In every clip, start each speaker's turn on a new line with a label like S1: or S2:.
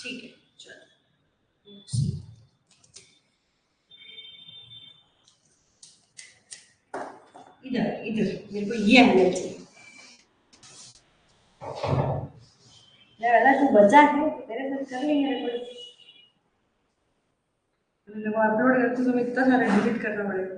S1: ठीक है, चलो इधर इधर मेरे को ये एंगल चाहिए। लगा तू बचा है, तेरे साथ कर लेंगे रिकॉर्ड। देखो अपलोड करते तो इतना सारा डिलीट करना पड़ेगा।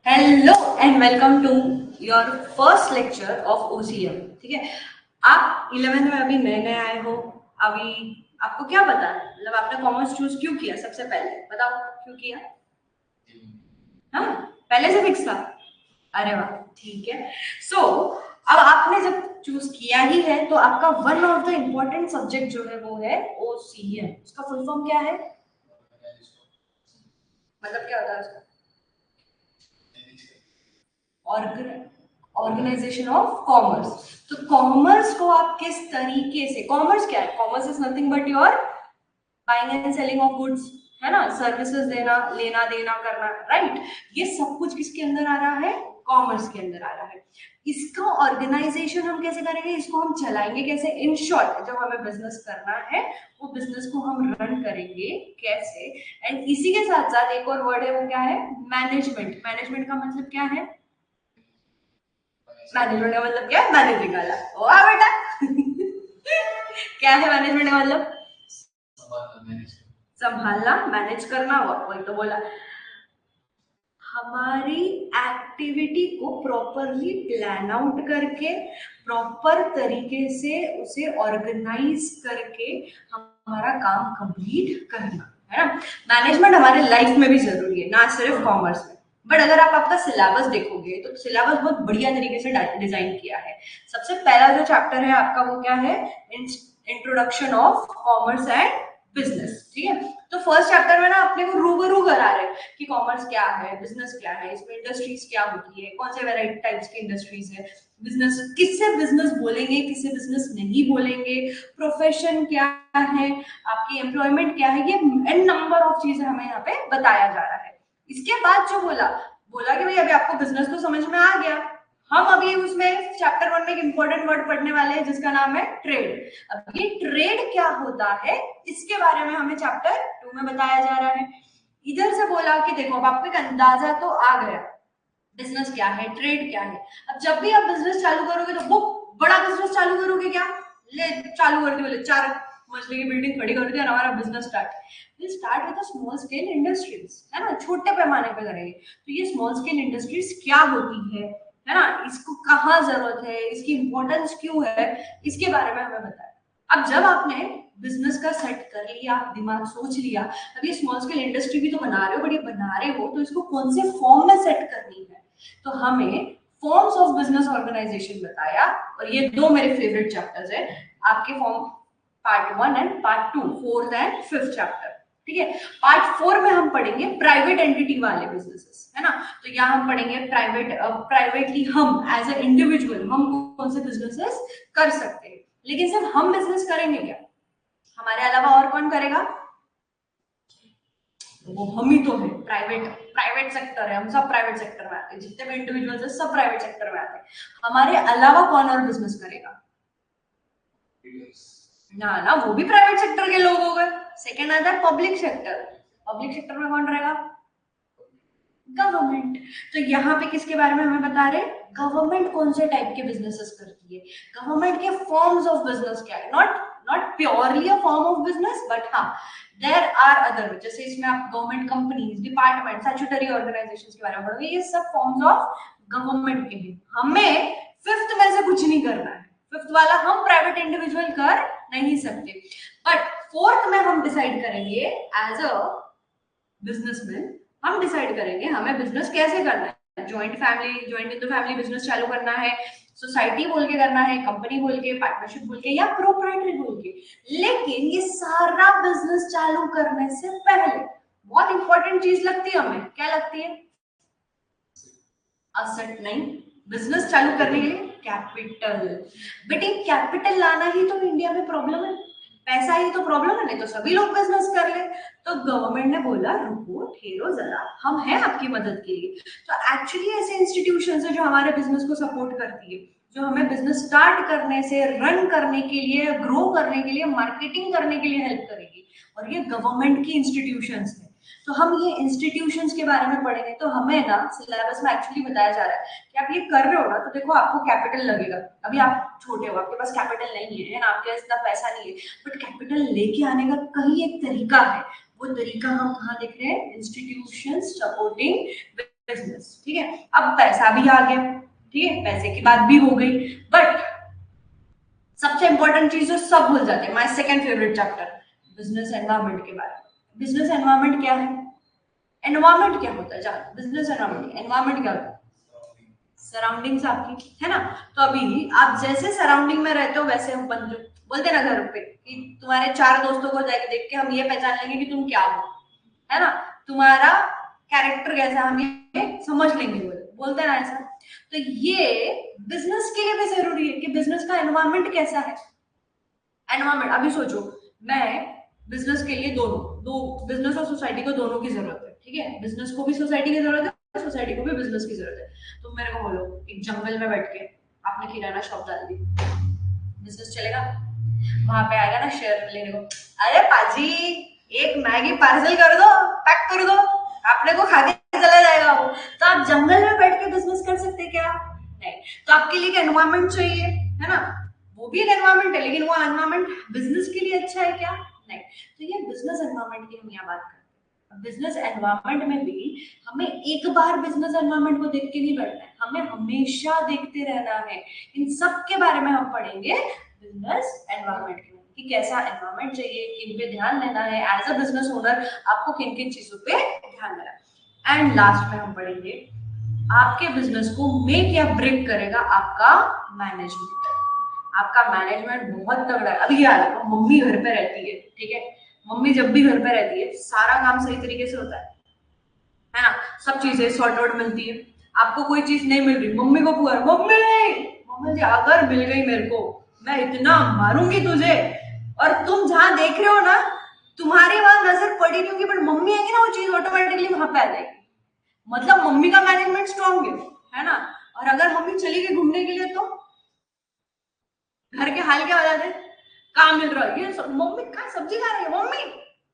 S1: Hello and welcome to your first lecture of OCM. ठीक है, आप 11th में अभी नए नए आए हो। अभी आपको क्या पता है, मतलब आपने कॉमर्स चूज क्यों किया? सबसे पहले बताओ क्यों किया। हाँ, पहले से फिक्स था। अरे वाह, ठीक है। सो अब आपने जब चूज किया ही है तो आपका one of the important subject जो है वो है ओसीएम। उसका फुल फॉर्म क्या है, मतलब क्या होता है उसका? Organization of commerce. तो कॉमर्स को आप किस तरीके से, कॉमर्स क्या है? Commerce is nothing but your buying and selling of goods, है ना, सर्विसेज देना, लेना देना करना, राइट। ये सब कुछ किसके अंदर आ रहा है? कॉमर्स के अंदर आ रहा है। इसका ऑर्गेनाइजेशन हम कैसे करेंगे, इसको हम चलाएंगे कैसे? इन शॉर्ट, जब हमें बिजनेस करना है वो बिजनेस को हम रन करेंगे कैसे। एंड इसी के साथ साथ एक और वर्ड है, वो क्या है? मैनेजमेंट। मैनेजमेंट का मतलब क्या है? मैनेजमेंट का मतलब क्या है? मैनेजिंग वाला। वाह बेटा क्या है मैनेजमेंट का मतलब? संभालना, मैनेज करना, वही तो बोला। हमारी एक्टिविटी को प्रॉपरली प्लान आउट करके, प्रॉपर तरीके से उसे ऑर्गेनाइज करके हमारा काम कंप्लीट करना, है ना। मैनेजमेंट हमारे लाइफ में भी जरूरी है, ना सिर्फ कॉमर्स में। बट अगर आप आपका सिलेबस देखोगे तो सिलेबस बहुत बढ़िया तरीके से डिजाइन किया है। सबसे पहला जो चैप्टर है आपका वो क्या है? Introduction of commerce and business. ठीक है, तो फर्स्ट चैप्टर में ना अपने को रूबरू करा रहे हैं कि कॉमर्स क्या है, बिजनेस क्या है, इसमें इंडस्ट्रीज क्या होती है, कौन से वेराइटी टाइप्स की इंडस्ट्रीज है, बिजनेस किससे बिजनेस बोलेंगे, किससे बिजनेस नहीं बोलेंगे, प्रोफेशन क्या है, आपकी एम्प्लॉयमेंट क्या है, ये एन नंबर ऑफ चीजें हमें यहाँ पे बताया जा रहा है। इसके बाद जो बोला बोला कि भाई अभी आपको बिजनेस तो समझ में आ गया, हम अभी उसमें चैप्टर 1 में एक इंपॉर्टेंट वर्ड पढ़ने वाले हैं जिसका नाम है ट्रेड। अब ये ट्रेड क्या होता है इसके बारे में हमें चैप्टर 2 में बताया जा रहा है। इधर से बोला कि देखो अब आपको एक अंदाजा तो आ गया बिजनेस क्या है, ट्रेड क्या है। अब जब भी आप बिजनेस चालू करोगे तो वो बड़ा बिजनेस चालू करोगे क्या? ले चालू कर दी, बोले 4 मंजिले की बिल्डिंग खड़ी कर दी और हमारा business start with small scale industries, है ना, छोटे पैमाने पे करेंगे। तो ये स्मॉल स्केल इंडस्ट्रीज क्या होती है ना, इसको कहाँ जरूरत है, इसकी इंपॉर्टेंस क्यों है, इसके बारे में हमें बताया। अब जब आपने बिजनेस का सेट कर लिया, दिमाग सोच लिया, अब ये स्मॉल स्केल इंडस्ट्री भी तो बना रहे हो, बट ये बना रहे हो तो इसको कौन से फॉर्म में सेट करनी है, तो हमें फॉर्म्स ऑफ बिजनेस ऑर्गेनाइजेशन बताया। और ये दो मेरे फेवरेट चैप्टर्स है आपके form, part 1 and part 2, 4th and 5th chapter. ठीक है, पार्ट 4 में हम पढ़ेंगे प्राइवेट एंटिटी वाले बिजनेसेस, है ना। तो यहाँ हम पढ़ेंगे प्राइवेटली हम एज ए इंडिविजुअल हम कौन से बिजनेसेस कर सकते हैं। लेकिन सिर्फ हम बिजनेस करेंगे क्या, हमारे अलावा और कौन करेगा? वो हम ही तो है, प्राइवेट प्राइवेट सेक्टर है, हम सब प्राइवेट सेक्टर में आते हैं, जितने भी इंडिविजुअल्स हैं सब प्राइवेट सेक्टर में आते हैं। हमारे अलावा कौन और बिजनेस करेगा? ना ना, वो भी प्राइवेट सेक्टर के लोग हो गए। सेकेंड आता है पब्लिक सेक्टर। पब्लिक सेक्टर में कौन रहेगा? गवर्नमेंट। तो यहाँ पे किसके बारे में हमें बता रहे हैं? गवर्नमेंट कौन से टाइप के बिजनेसेस करती है, गवर्नमेंट के फॉर्म्स ऑफ बिजनेस क्या है। Not purely a form of business, but हाँ देयर आर अदर, जैसे इसमें आप government companies, department, statutory organisations के बारे में पढ़ोगे, ये सब फॉर्म्स ऑफ गवर्नमेंट के हैं। हमें 5th में से कुछ नहीं करना है, 5th वाला हम प्राइवेट इंडिविजुअल कर नहीं सकते, बट 4th में हम डिसाइड करेंगे एज अ बिजनेसमैन, हम डिसाइड करेंगे हमें बिजनेस कैसे करना है। Joint in the family business चालू करना है, सोसाइटी बोल के करना है, कंपनी बोल के, पार्टनरशिप बोल के या प्रोप्राइटरी बोल के, लेकिन ये सारा बिजनेस चालू करने से पहले बहुत इंपॉर्टेंट चीज लगती है हमें, क्या लगती है? असेट नहीं, बिजनेस चालू करने के लिए कैपिटल। बेटे कैपिटल लाना ही तो इंडिया में प्रॉब्लम है, पैसा ही तो प्रॉब्लम है, नहीं तो सभी लोग बिजनेस कर ले। तो गवर्नमेंट ने बोला रुको ठहरो जरा, हम हैं आपकी मदद के लिए। तो एक्चुअली ऐसे इंस्टीट्यूशंस है जो हमारे बिजनेस को सपोर्ट करती है, जो हमें बिजनेस स्टार्ट करने से, रन करने के लिए, ग्रो करने के लिए, मार्केटिंग करने के लिए हेल्प करेगी, और ये गवर्नमेंट की इंस्टीट्यूशंस है। तो हम ये इंस्टीट्यूशंस के बारे में पढ़ेंगे, तो हमें ना सिलेबस में एक्चुअली बताया जा रहा है कि आप ये कर रहे हो ना, तो देखो आपको कैपिटल लगेगा। अभी आप छोटे हो, आपके पास कैपिटल नहीं है ना, आपके पास इतना पैसा नहीं है, बट कैपिटल लेके आने का कहीं एक तरीका है। वो तरीका हम कहाँ देख रहे हैं? Institution supporting business. ठीक है, अब पैसा भी आ गया, ठीक है, पैसे की बात भी हो गई, बट सबसे इंपॉर्टेंट चीज जो सब भूल जाते हैं, my second favourite chapter, business environment के बारे में। बिजनेस एनवायरनमेंट क्या है? एनवायरनमेंट क्या होता है? जानो बिजनेस एनवायरनमेंट क्या होता है? सराउंडिंग्स आपकी, है ना। तो अभी आप जैसे सराउंडिंग में रहते हो वैसे हम बन जाओ। बोलते ना घर पे कि तुम्हारे चार दोस्तों को देख के हम ये पहचान लेंगे कि तुम क्या हो, है ना, तुम्हारा कैरेक्टर कैसा हम ये समझ लेंगे, बोलते ना ऐसा। तो ये बिजनेस के लिए भी जरूरी है कि बिजनेस का एनवायरनमेंट कैसा है। एनवायरनमेंट, अभी सोचो, मैं बिजनेस के लिए दोनों, दो बिजनेस और सोसाइटी को दोनों की जरूरत है, ठीक है, बिजनेस को भी सोसाइटी की जरूरत है, सोसाइटी को भी बिजनेस की जरूरत है। तो मेरे को बोलो, एक जंगल में बैठ के आपने किराना शॉप डाल दी, बिजनेस चलेगा? वहां पे आएगा ना शेयर लेने को, अरे पाजी एक मैगी पार्सल कर दो, पैक कर दो, आपने को खा के चला जाएगा वो। तो आप जंगल में बैठ के बिजनेस कर सकते क्या? नहीं। तो आपके लिए एक एनवायरमेंट चाहिए, है ना, वो भी एक एनवायरमेंट है, लेकिन वो एनवायरमेंट बिजनेस के लिए अच्छा है क्या? नहीं। तो ये बिजनेस एनवायरमेंट की हम यहाँ बात करते हैं। बिजनेस एनवायरमेंट में भी हमें एक बार बिजनेस एनवायरमेंट को देख के नहीं बैठना है, हमें हमेशा देखते रहना है। इन सब के बारे में हम पढ़ेंगे बिजनेस एनवायरमेंट के, कि कैसा एनवायरमेंट चाहिए, किन पे ध्यान देना है, एज अ बिजनेस ओनर आपको किन किन चीजों पे ध्यान देना है। एंड लास्ट में हम पढ़ेंगे आपके बिजनेस को मेक या ब्रेक करेगा आपका मैनेजमेंट। आपका मैनेजमेंट बहुत तगड़ा है। अभी यार मम्मी घर पे रहती है, ठीक है, मम्मी जब भी घर पे रहती है सारा काम सही तरीके से होता है ना, सब चीजें सॉर्ट आउट मिलती है। आपको कोई चीज नहीं मिल रही, मम्मी को पुकार, मम्मी मम्मी जी अगर मिल गई मेरे को मैं इतना मारूंगी तुझे, और तुम जहां देख रहे हो ना तुम्हारी वहां नजर पड़ी नहीं होगी, बट मम्मी आएगी ना वो चीज ऑटोमेटिकली वहां पे आ जाएगी। मतलब मम्मी का मैनेजमेंट स्ट्रॉन्ग है ना। और अगर मम्मी चली गई घूमने के लिए तो घर के हाल क्या हो जाते हैं? काम मिल रहा है, ये मम्मी क्या सब्जी खा रही है, मम्मी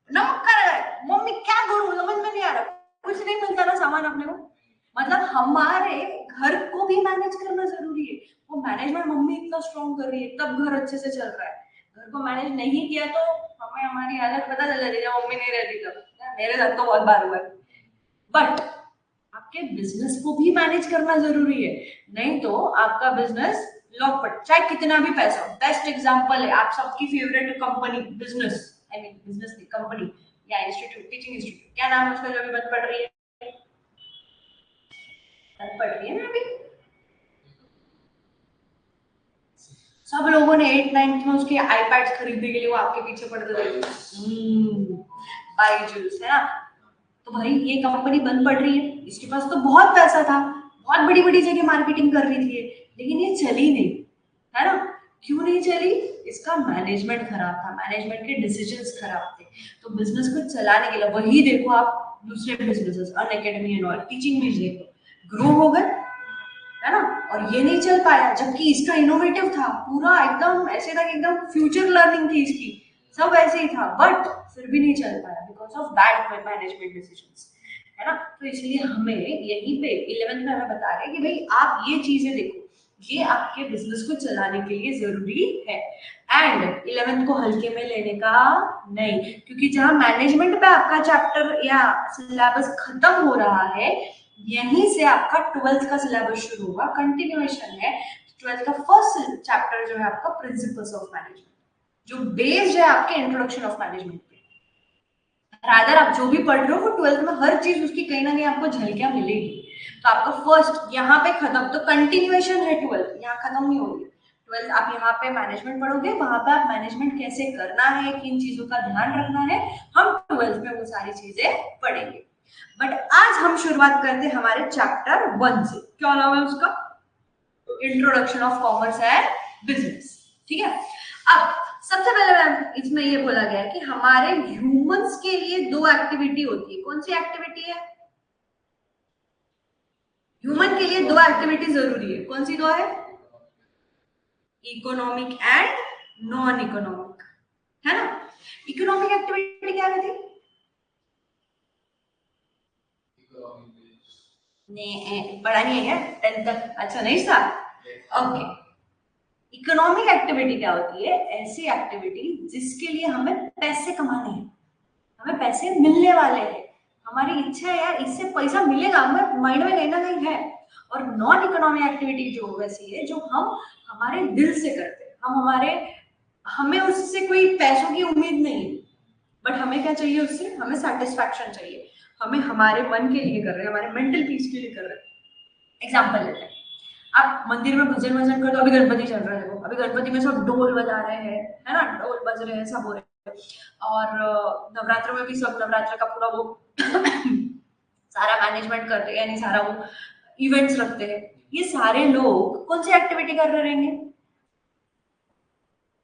S1: नमक खा रहा है, मम्मी क्या करूं समझ में नहीं आ रहा, कुछ नहीं मिलता ना सामान अपने को। मतलब हमारे घर को भी मैनेज करना जरूरी है। वो मैनेजमेंट मम्मी इतना स्ट्रॉन्ग कर रही है तब घर अच्छे से चल रहा है। घर को मैनेज नहीं किया तो हमें हमारी हालत पता चल जाती है, जब मम्मी नहीं रहती तब। मेरे साथ तो बहुत बार हुआ है। बट आपके बिजनेस को भी मैनेज करना जरूरी है, नहीं तो आपका बिजनेस लॉक पट, चाहे कितना भी पैसा हो। बेस्ट एग्जांपल है आप सबकी favourite company, business I mean business नहीं, कंपनी या इंस्टीट्यूट, टीचिंग इंस्टीट्यूट, क्या नाम है उसका जो अभी बंद पड़ रही है? बंद पड़ रही है ना अभी। सब लोगों ने 8 9 में उसके आईपैड्स खरीदने के लिए वो आपके पीछे पड़ते थे, बायजूस, है ना। तो भाई ये कंपनी बंद पड़ रही है, इसके पास तो बहुत पैसा था, बहुत बड़ी बड़ी जगह मार्केटिंग कर रही थी, लेकिन ये चली नहीं, है ना। क्यों नहीं चली? इसका मैनेजमेंट खराब था, मैनेजमेंट के डिसीजंस खराब थे। तो बिजनेस को चलाने के लिए वही देखो आप दूसरे businesses, Unacademy and all, teaching भी देखो, ग्रो हो गए, है ना। और ये नहीं चल पाया, जबकि इसका इनोवेटिव था, पूरा एकदम ऐसे था कि एकदम फ्यूचर लर्निंग थी इसकी, सब ऐसे ही था, बट फिर भी नहीं चल पाया because of bad management decisions, है ना। तो इसलिए हमें यहीं पे 11th में हमें बता रहे हैं कि भाई आप ये चीजें देखो, ये आपके बिजनेस को चलाने के लिए जरूरी है। एंड 11th को हल्के में लेने का नहीं, क्योंकि जहां मैनेजमेंट पे आपका चैप्टर या सिलेबस खत्म हो रहा है, यहीं से आपका 12th का सिलेबस शुरू होगा, कंटिन्यूएशन है। 12th का फर्स्ट चैप्टर जो है आपका प्रिंसिपल्स ऑफ मैनेजमेंट, जो बेस्ड है आपके इंट्रोडक्शन ऑफ मैनेजमेंट पे, रादर आप जो भी पढ़ रहे हो वो 12th में हर चीज उसकी कहीं ना कहीं आपको झलकियां मिलेगी। तो आपका फर्स्ट यहाँ पे खत्म, तो कंटिन्यूएशन है 12th, यहाँ खत्म नहीं होगी 12th। आप यहाँ पे मैनेजमेंट पढ़ोगे, वहां पे आप मैनेजमेंट कैसे करना है, किन चीजों का ध्यान रखना है, हम 12th में वो सारी चीजें पढ़ेंगे। बट आज हम शुरुआत करते हैं हमारे चैप्टर 1 से। क्या नाम है उसका? Introduction of commerce and business. ठीक है, अब सबसे पहले मैम इसमें ये बोला गया है कि हमारे ह्यूमंस के लिए दो एक्टिविटी होती है। कौन सी एक्टिविटी है? ह्यूमन के लिए दो एक्टिविटी जरूरी है। कौन सी दो है? इकोनॉमिक एंड नॉन इकोनॉमिक, है ना। इकोनॉमिक एक्टिविटी क्या रहती है? नहीं पढ़ा नहीं है क्या 10th तक? अच्छा नहीं था, ओके। इकोनॉमिक एक्टिविटी क्या होती है? ऐसी एक्टिविटी जिसके लिए हमें पैसे कमाने हैं, हमें पैसे मिलने वाले हैं, हमारी इच्छा है यार इससे पैसा मिलेगा, हमें माइंड में कहीं ना कहीं है। और नॉन इकोनॉमिक एक्टिविटी जो वैसी है जो हम हमारे दिल से करते हैं, हमें उससे कोई पैसों की उम्मीद नहीं है, बट हमें क्या चाहिए उससे? हमें सेटिस्फैक्शन चाहिए, हमें हमारे मन के लिए कर रहे हैं, हमारे मेंटल पीस के लिए कर रहे हैं। एग्जाम्पल लेते हैं, आप मंदिर में भजन वजन कर दो, अभी गणपति चल रहा है, देखो अभी गणपति में सब ढोल बजा रहे हैं, है ना, ढोल बज रहे हैं, सब हो रहे हैं। और नवरात्र में भी सब नवरात्र का पूरा वो सारा मैनेजमेंट करते हैं, यानी सारा वो इवेंट्स रखते हैं। ये सारे लोग कौन सी एक्टिविटी कर रहे रहेंगे?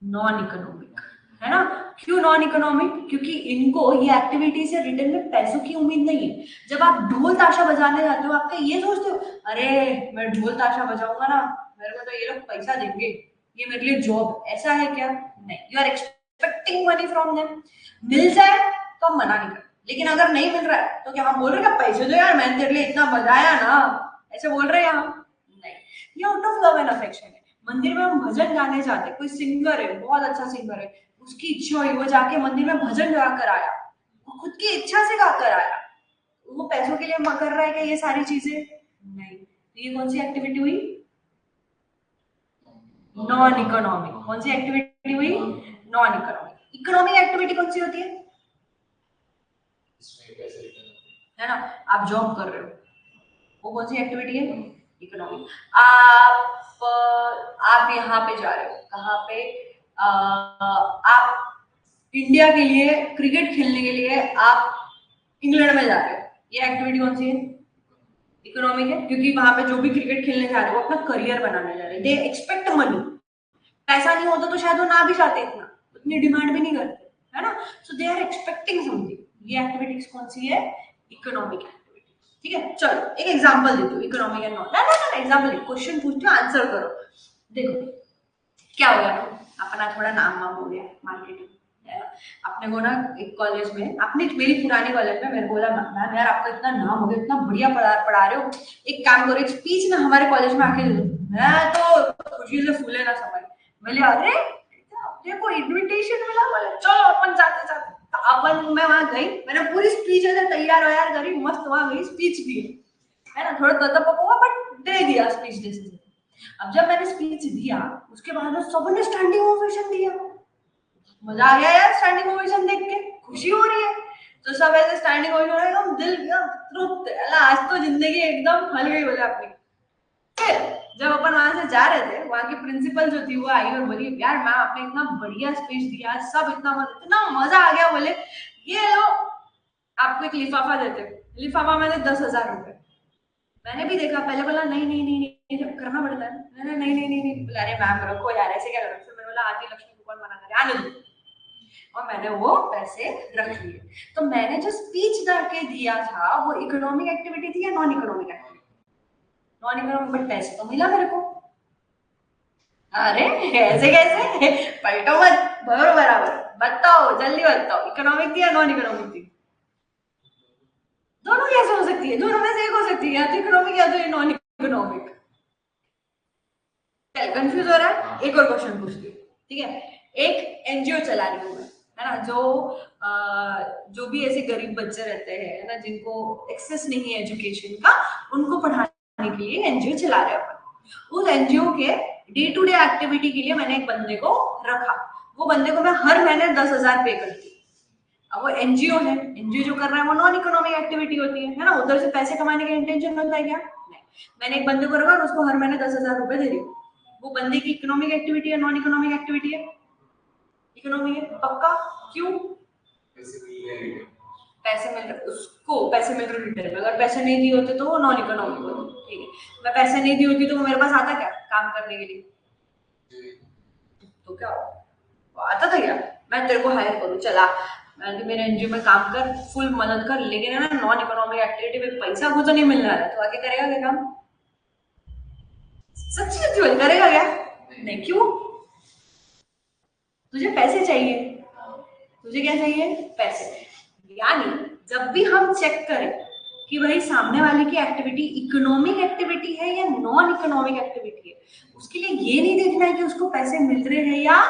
S1: नॉन इकोनॉमिक, है ना। क्यों नॉन इकोनॉमिक? क्योंकि इनको ये एक्टिविटी से रिटर्न में पैसों की उम्मीद नहीं है। जब आप ढोल ताशा बजाने जाते हो, आप क्या ये सोचते हो अरे मैं ढोल ताशा बजाऊंगा ना, मेरे को तो ये लोग पैसा देंगे, ये मेरे लिए जॉब, ऐसा है क्या? नहीं, you are expecting money from them. मिल जाए तो हम मना नहीं करते, लेकिन अगर नहीं मिल रहा है तो क्या हम बोल रहे हैं पैसे दो यार, मैंने तेरे लिए इतना बजाया ना, ऐसे बोल रहे हैं हम? नहीं, ये out of love and affection है। मंदिर में हम भजन गाने जाते, कोई सिंगर है, बहुत अच्छा सिंगर है, उसकी इच्छा हुई, वो जाके मंदिर में भजन गा कर आया, वो खुद की इच्छा से गा कर आया, वो पैसों के लिए कर रहा है क्या ये सारी चीजें? नहीं। तो ये कौन सी एक्टिविटी हुई? Non economic. कौन सी एक्टिविटी हुई? Non economic. इकोनॉमिक एक्टिविटी कौन सी होती है ना, आप जॉब कर रहे हो, वो कौन सी एक्टिविटी है? इकोनॉमिक। आप यहाँ पे जा रहे हो, कहाँ पे? आप इंडिया के लिए क्रिकेट खेलने के लिए आप इंग्लैंड में जा रहे हो, ये एक्टिविटी कौन सी है? इकोनॉमिक है, क्योंकि वहां पे जो भी क्रिकेट खेलने जा रहे हो वो अपना करियर बनाने जा रहे हैं, दे एक्सपेक्ट मनी। पैसा नहीं होता तो शायद वो ना भी चाहते, इतना उतनी डिमांड भी नहीं करते, है ना। सो दे आर एक्सपेक्टिंग समथिंग। ये एक्टिविटीज कौन सी है? Economic activity. ठीक है, चलो एक एग्जांपल देती हूँ इकोनॉमिक एंड नॉन। ना ना ना एग्जांपल, क्वेश्चन पूछती हूँ, आंसर करो। देखो क्या हो गया, अपना थोड़ा नाम वाम हो गया मार्केटिंग। अपने को ना एक कॉलेज में, अपने मेरी पुरानी कॉलेज में मेरे को बोला मैम यार आपका इतना नाम हो गया, इतना बढ़िया पढ़ा रहे हो, एक काम करो एक स्पीच ना हमारे कॉलेज में आके दे दो। मैं तो खुशी से फूले ना समझ, बोले अरे अपने को इनविटेशन मिला, बोले चलो अपन जाते जाते। तो अपन मैं वहां गई, मैंने पूरी स्पीच ऐसे तैयार वैयार करी, मस्त वहां गई, स्पीच दी, है ना, थोड़ा दत्ता हुआ बट दे दिया स्पीच जैसे। अब जब मैंने स्पीच दिया उसके बाद सबने स्टैंडिंग ओवेशन दिया, मजा आ गया यार, स्टैंडिंग ओवेशन देख के खुशी हो रही है। तो सब ऐसे स्टैंडिंग ओवेशन, एकदम दिल एकदम तृप्त, आज तो जिंदगी एकदम फल गई बोले अपनी। फिर जब अपन वहां से जा रहे थे, वहां की प्रिंसिपल जो थी वो आई और बोली यार मैम आपने इतना बढ़िया स्पीच दिया, सब इतना मजा आ गया, बोले ये लो आपको एक लिफाफा देते। लिफाफा मैंने 10,000 रुपए। मैंने भी देखा, पहले बोला नहीं नहीं नहीं नहीं, नहीं करना पड़ता है, मैंने नहीं नहीं नहीं नहीं बोला अरे मैम रखो यार, ऐसे क्या करो। फिर मैंने बोला आती लक्ष्मी को कौन मना करे, आने दो, और मैंने वो पैसे रख लिए। तो मैंने जो स्पीच करके दिया था वो इकोनॉमिक एक्टिविटी थी या non economic activity? Non economic, but पैसे तो मिला मेरे को। अरे ऐसे कैसे, पलटो मत, भरो बराबर, बताओ जल्दी बताओ, इकोनॉमिक थी या नॉन इकोनॉमिक थी? दोनों कैसे हो सकती है? दोनों में से एक हो सकती है, या तो इकोनॉमिक या तो नॉन इकोनॉमिक। कंफ्यूज हो रहा है? एक और क्वेश्चन पूछती हूँ, ठीक है। एक एनजीओ चला रही हूँ मैं, है ना, जो भी ऐसे गरीब बच्चे रहते हैं, है ना, जिनको एक्सेस नहीं है एजुकेशन का, उनको पढ़ाने के लिए एनजीओ चला रहे हैं। उस एनजीओ के डे टू डे एक्टिविटी के लिए मैंने एक बंदे को रखा, वो बंदे को मैं हर महीने 10,000 पे करती। अब वो एनजीओ है, एनजीओ जो कर रहा है वो नॉन इकोनॉमिक एक्टिविटी होती है ना, उधर से पैसे कमाने का इंटेंशन बनता है क्या? नहीं। मैंने एक बंदे को रखा और उसको हर महीने 10,000 रुपए दे रही हूँ, वो बंदे की इकोनॉमिक एक्टिविटी है, नॉन इकोनॉमिक एक्टिविटी है? इकोनॉमिक है पक्का। क्यों? पैसे मिल रहे उसको, पैसे मिल रहे रिटर्न में, अगर पैसे नहीं दिए होते तो वो नॉन इकोनॉमिक होती। ठीक है, मैं पैसे नहीं दी होती तो वो मेरे पास आता क्या काम करने के लिए? तो क्या हो आता था क्या? मैं तेरे को हायर करूँ, चला मेरे एनजीओ में काम कर, फुल मदद कर, लेकिन है ना नॉन इकोनॉमिक एक्टिविटी में पैसा को तो नहीं मिल रहा है, तो आगे करेगा क्या काम? सच्ची सच्ची बोल, करेगा क्या? नहीं। क्यों? तुझे पैसे चाहिए, तुझे क्या चाहिए? पैसे। यानी जब भी हम चेक करें कि भाई सामने वाले की एक्टिविटी इकोनॉमिक एक्टिविटी है या नॉन इकोनॉमिक एक्टिविटी है, उसके लिए ये नहीं देखना है कि उसको पैसे मिल रहे हैं या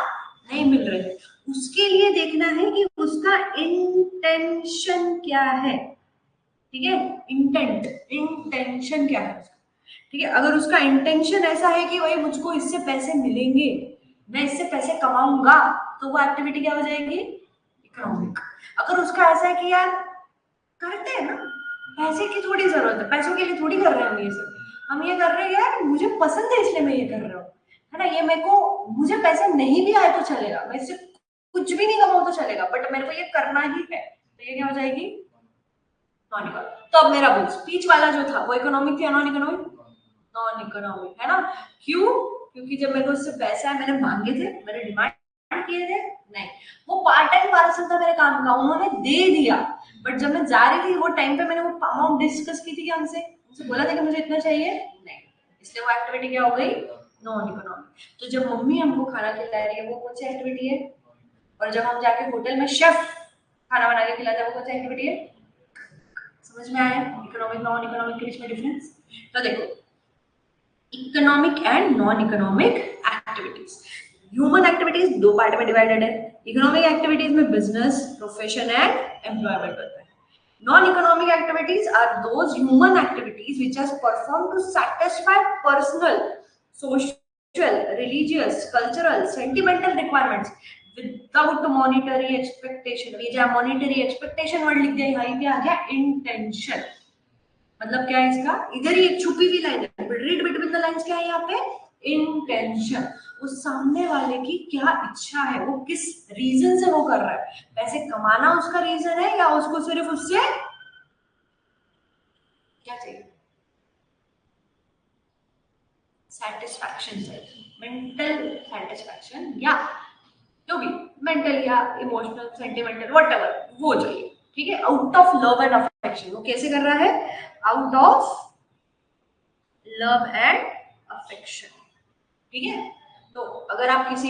S1: नहीं मिल रहे हैं, उसके लिए देखना है कि उसका इंटेंशन क्या है। ठीक है, इंटेंट, इंटेंशन क्या है उसका। ठीक है, अगर उसका इंटेंशन ऐसा है कि भाई मुझको इससे पैसे मिलेंगे, मैं इससे पैसे कमाऊंगा, तो वो एक्टिविटी क्या हो जाएगी? इकोनॉमिक। अगर उसका ऐसा है कि यार करते हैं ना, पैसे की थोड़ी जरूरत है, पैसों के लिए थोड़ी कर रहे हैं हम ये सब, हम ये कर रहे हैं यार मुझे पसंद है इसलिए मैं ये कर रहा हूँ, है ना, ये मेरे को, मुझे पैसे नहीं भी आए तो चलेगा, मैं इससे कुछ भी नहीं कमाऊँ तो चलेगा, बट मेरे को ये करना ही है, तो ये क्या हो जाएगी? Non economic. तो अब मेरा बोल स्पीच वाला जो था वो इकोनॉमिक थी या नॉन इकोनॉमिक? नॉन इकोनॉमिक है ना। क्यों? क्योंकि जब मेरे को उससे पैसा है, मैंने मांगे थे, मैंने डिमांड किए थे, नहीं, वो पार्ट टाइम पार्सल था मेरे काम का, उन्होंने दे दिया, बट जब मैं जा रही थी वो टाइम पे मैंने वो अमाउंट डिस्कस की थी कि हमसे, उनसे बोला था कि मुझे इतना चाहिए, नहीं, इसलिए वो एक्टिविटी क्या हो गई? Non economic. तो जब मम्मी हमको खाना खिला रही है वो कौन सी एक्टिविटी है? और जब हम जाके होटल में शेफ खाना बना के खिलाते हैं वो कौन सी एक्टिविटी है? समझ में आया इकोनॉमिक नॉन इकोनॉमिक के बीच में डिफरेंस? तो देखो, economic and non economic activities, human activities दो पार्ट में डिवाइडेड है। इकोनॉमिक एक्टिविटीज में बिजनेस, प्रोफेशन एंड एम्प्लॉयमेंट होता है। Non economic activities are those human activities which are perform to satisfy personal, social, religious, cultural, sentimental requirements without monetary expectation. ये जो monetary expectation word लिख दिया, यहाँ पे आ गया इंटेंशन। मतलब क्या है इसका? इधर ही एक छुपी हुई लाइन है, रीड बिटवीन द लाइंस, क्या है यहाँ पे? इंटेंशन। उस सामने वाले की क्या इच्छा है, वो किस रीजन से वो कर रहा है, पैसे कमाना उसका रीजन है या उसको सिर्फ उससे क्या चाहिए? सेटिस्फैक्शन चाहिए, मेंटल सेटिस्फैक्शन, या जो भी मेंटल या इमोशनल सेंटिमेंटल व्हाटएवर वो चाहिए। ठीक है, out of love and affection. वो कैसे कर रहा है? Out of love and affection. ठीक है, तो अगर आप किसी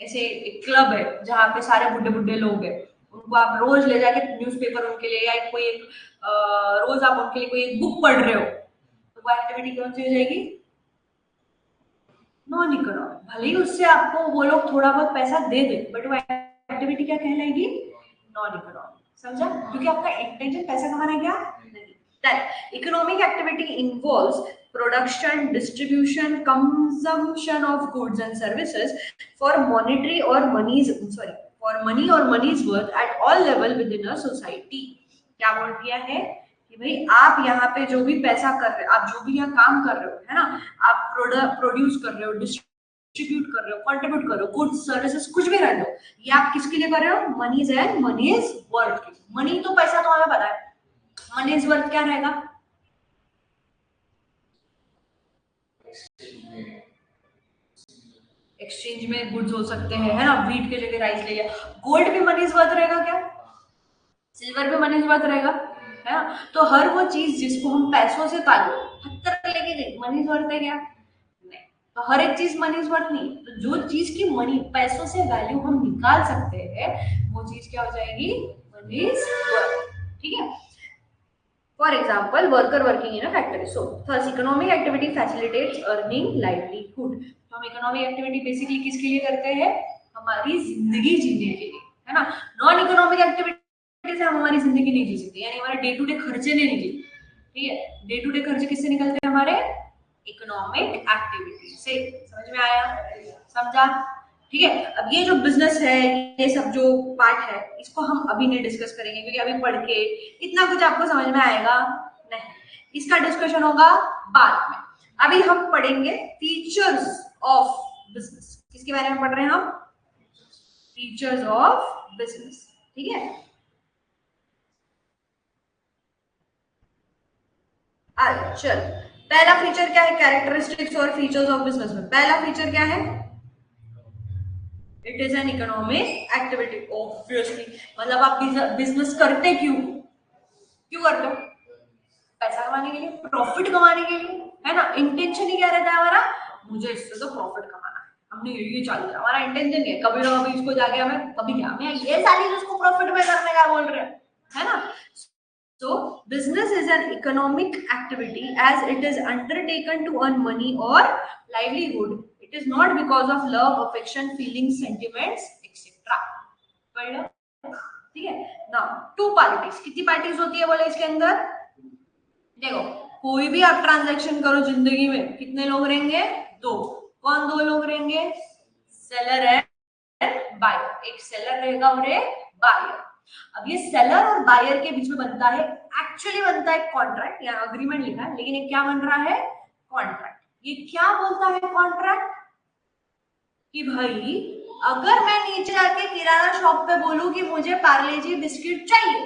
S1: ऐसे एक क्लब है जहाँ पे सारे बुढ़े बुढ़े लोग हैं, उनको आप रोज ले जाके न्यूज़पेपर उनके लिए या कोई एक रोज आप उनके लिए कोई एक बुक पढ़ रहे हो, तो वो एक्टिविटी कौन सी हो जाएगी? Non economic. भले ही उससे आपको वो लोग थोड़ा बहुत पैसा दे दे, बट वो एक्टिविटी क्या कहलाएगी? Non economic. समझा? क्योंकि आपका इंटेंशन पैसा कमाना है क्या? नहीं। Then economic activity involves production, distribution, consumption of goods and services for monetary or money's sorry for money or money's worth at all level within a society. क्या बोल दिया है कि भाई आप यहाँ पे जो भी पैसा कर रहे हो, आप जो भी यहाँ काम कर रहे हो, है ना, आप प्रोड्यूस कर रहे हो, डिस्ट्रीब्यूट कर रहे हो, कंट्रीब्यूट कर रहे हो, गुड्स सर्विसेज कुछ भी रह लो, ये आप किसके लिए कर रहे हो? मनीज एंड मनीज वर्थ। मनी तो पैसा तो हमें पता है, मनीज वर्थ क्या रहेगा? एक्सचेंज में गुड्स हो सकते हैं, है ना, व्हीट के जगह राइस ले लिया। गोल्ड भी मनीज वर्थ रहेगा क्या? सिल्वर भी मनीज वर्थ रहेगा, है ना। तो हर वो चीज जिसको हम पैसों से पालो, पत्थर लेके गई, मनीज वर्थ है क्या? नहीं। तो हर एक चीज मनीज वर्थ नहीं। तो जो चीज की मनी पैसों से वैल्यू हम निकाल सकते हैं वो चीज क्या हो जाएगी? मनीज वर्थ। ठीक है। For example, worker working in a factory. So, thus economic activity facilitates earning livelihood. तो हम इकोनॉमिक एक्टिविटी बेसिकली किसके लिए करते हैं? हमारी जिंदगी जीने के लिए, है ना। नॉन इकोनॉमिक एक्टिविटी से हम हमारी जिंदगी नहीं जी सकते, यानी हमारे डे टू डे खर्चे नहीं निकले। ठीक है, डे टू डे खर्चे किससे निकलते हैं? हमारे इकोनॉमिक एक्टिविटी से। समझ में आया? समझा? ठीक है। अब ये जो बिजनेस है, ये सब जो पार्ट है, इसको हम अभी नहीं डिस्कस करेंगे क्योंकि अभी पढ़ के इतना कुछ आपको समझ में आएगा नहीं, इसका डिस्कशन होगा बाद में। अभी हम पढ़ेंगे फीचर्स ऑफ बिजनेस। किसके बारे में पढ़ रहे हैं हम? Features of business. ठीक है, चल पहला फीचर क्या है कैरेक्टरिस्टिक्स और फीचर्स ऑफ बिजनेस में? पहला फीचर क्या है? It is an economic activity. Obviously, मतलब आप बिजनेस करते क्यों? क्यों करते हो? पैसा कमाने के लिए, प्रॉफिट कमाने के लिए, है ना? इंटेंशन ही क्या रहता है हमारा? मुझे इससे तो प्रॉफिट कमाना है, हमने ये चालू किया, हमारा इंटेंशन है कभी ना कभी इसको जाके हमें, कभी क्या हमें ये साली उसको प्रॉफिट में करने का बोल रहे हैं, है ना? So business is an economic activity as it is undertaken to earn money or livelihood. It is not because of love, affection, feelings, sentiments, etc. पढ़, ठीक है ना? टू पार्टीज, कितनी पार्टीज होती है बोले इसके अंदर? देखो, कोई भी आप ट्रांजैक्शन करो जिंदगी में, कितने लोग रहेंगे? दो। कौन दो लोग रहेंगे? Seller and buyer. एक सेलर रहेगा और एक बायर। अब ये सेलर और बायर के बीच में बनता है, एक्चुअली बनता है कॉन्ट्रैक्ट या अग्रीमेंट लिखा है, लेकिन ये क्या बन रहा है? कॉन्ट्रैक्ट। ये क्या बोलता है कॉन्ट्रैक्ट? कि भाई अगर मैं नीचे आके किराना शॉप पे बोलूं कि मुझे पार्ले जी बिस्किट चाहिए,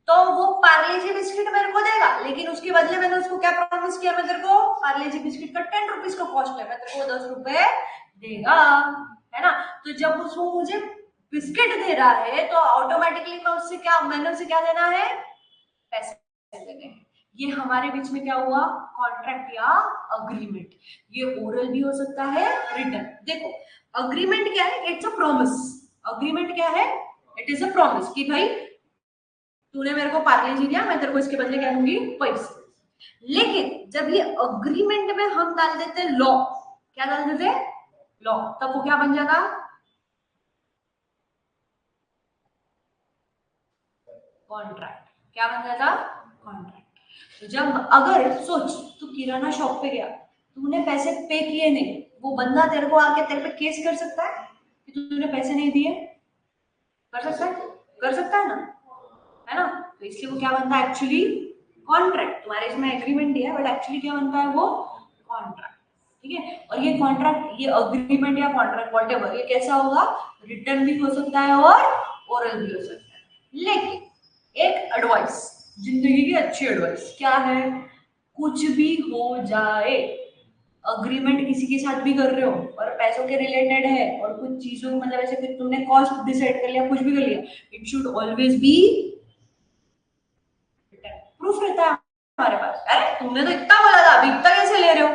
S1: तो वो पार्ले जी बिस्किट मेरे को देगा, लेकिन उसके बदले मैंने उसको क्या प्रॉमिस किया? मैं तेरे को पार्ले जी बिस्किट का 10 रुपीज का कॉस्ट है, मैं तेरे को 10 रुपए देगा, है ना? तो जब उसको मुझे बिस्किट दे रहा है तो ऑटोमेटिकली मैं उससे क्या, मैंने उसे क्या देना है? पैसे देने हैं। ये हमारे बीच में क्या हुआ? कॉन्ट्रैक्ट या अग्रीमेंट। ये ओरल भी हो सकता है, रिटन। देखो, अग्रीमेंट क्या है? It's a promise. अग्रीमेंट क्या है? इट इज अ प्रॉमिस कि भाई तूने मेरे को पार्ले जी दिया, मैं तेरे को इसके बदले क्या दूंगी? पैसे। लेकिन जब ये अग्रीमेंट में हम डाल देते लॉ, क्या डाल देते? लॉ, तब वो क्या बन जाता? कॉन्ट्रैक्ट। क्या बन जाता? कॉन्ट्रैक्ट। तो जब अगर सोच, तू किराना शॉप पे गया, तूने पैसे पे किए नहीं, वो बंदा तेरे को आके तेरे पे केस कर सकता है कि तूने पैसे नहीं दिए? कर सकता है? कर सकता है ना, है ना? तो इसलिए वो क्या बनता है एक्चुअली? कॉन्ट्रैक्ट। तुम्हारे इसमें एग्रीमेंट दिया है बट एक्चुअली क्या बनता है वो? कॉन्ट्रैक्ट। ठीक है, और ये कॉन्ट्रैक्ट, ये अग्रीमेंट या कॉन्ट्रैक्ट व्हाटएवर, ये कैसा होगा? रिटर्न भी हो सकता है और ओरल भी हो सकता है। लेकिन एक एडवाइस, जिंदगी की अच्छी एडवाइस क्या है? कुछ भी हो जाए, अग्रीमेंट किसी के साथ भी कर रहे हो और पैसों के रिलेटेड है और कुछ चीजों, मतलब ऐसे कि तुमने कॉस्ट डिसाइड कर लिया, कुछ भी कर लिया, it should always be proof रहता है हमारे पास। अरे तुमने तो इतना बोला था, अभी इतना कैसे ले रहे हो,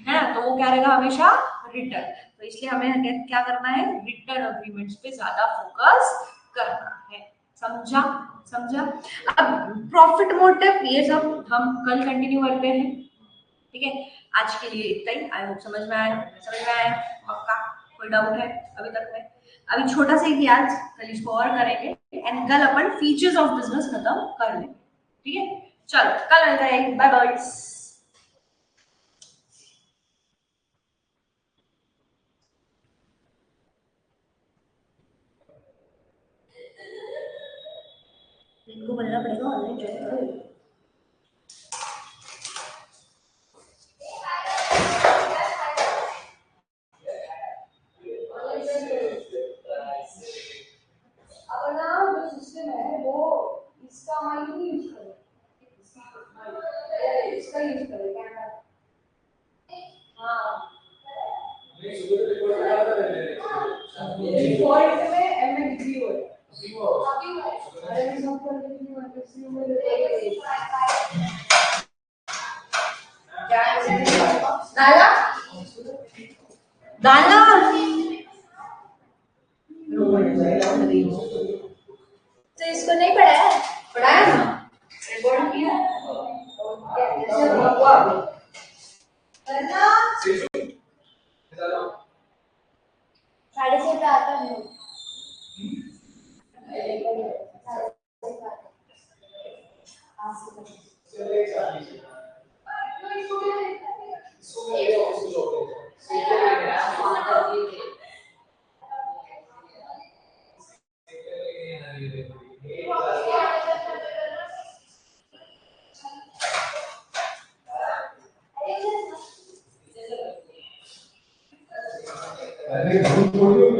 S1: है ना? तो वो क्या रहेगा हमेशा? रिटर्न। तो इसलिए हमें क्या करना है? रिटर्न अग्रीमेंट्स पे ज्यादा फोकस करना है। समझा? समझा? अब प्रॉफिट मोटिव ये सब हम कल कंटिन्यू करते हैं, ठीक है? आज के लिए इतना ही। आई होप समझ में आया। समझ में आया पक्का? कोई डाउट है अभी तक में? अभी छोटा सा ही आज, कल इसको और करेंगे एंड कल अपन फीचर्स ऑफ बिजनेस खत्म कर लेंगे, ठीक है? चलो कल मिलते हैं, बाय बाय। इनको बोलना पड़ेगा ऑनलाइन ज्वाइन करो। अब ना जो सिस्टम है वो इसका माइक नहीं यूज करो, इसका यूज करो कैमरा। हाँ, फॉल्ट में एमएन जीरो है। अरे मैं सब कर देती हूँ, किसी में डाला डाला तो इसको नहीं पढ़ाया? पढ़ाया ना, रिकॉर्ड किया करना। 6:30 पे आता है।
S2: अरे झूठ बोलियो,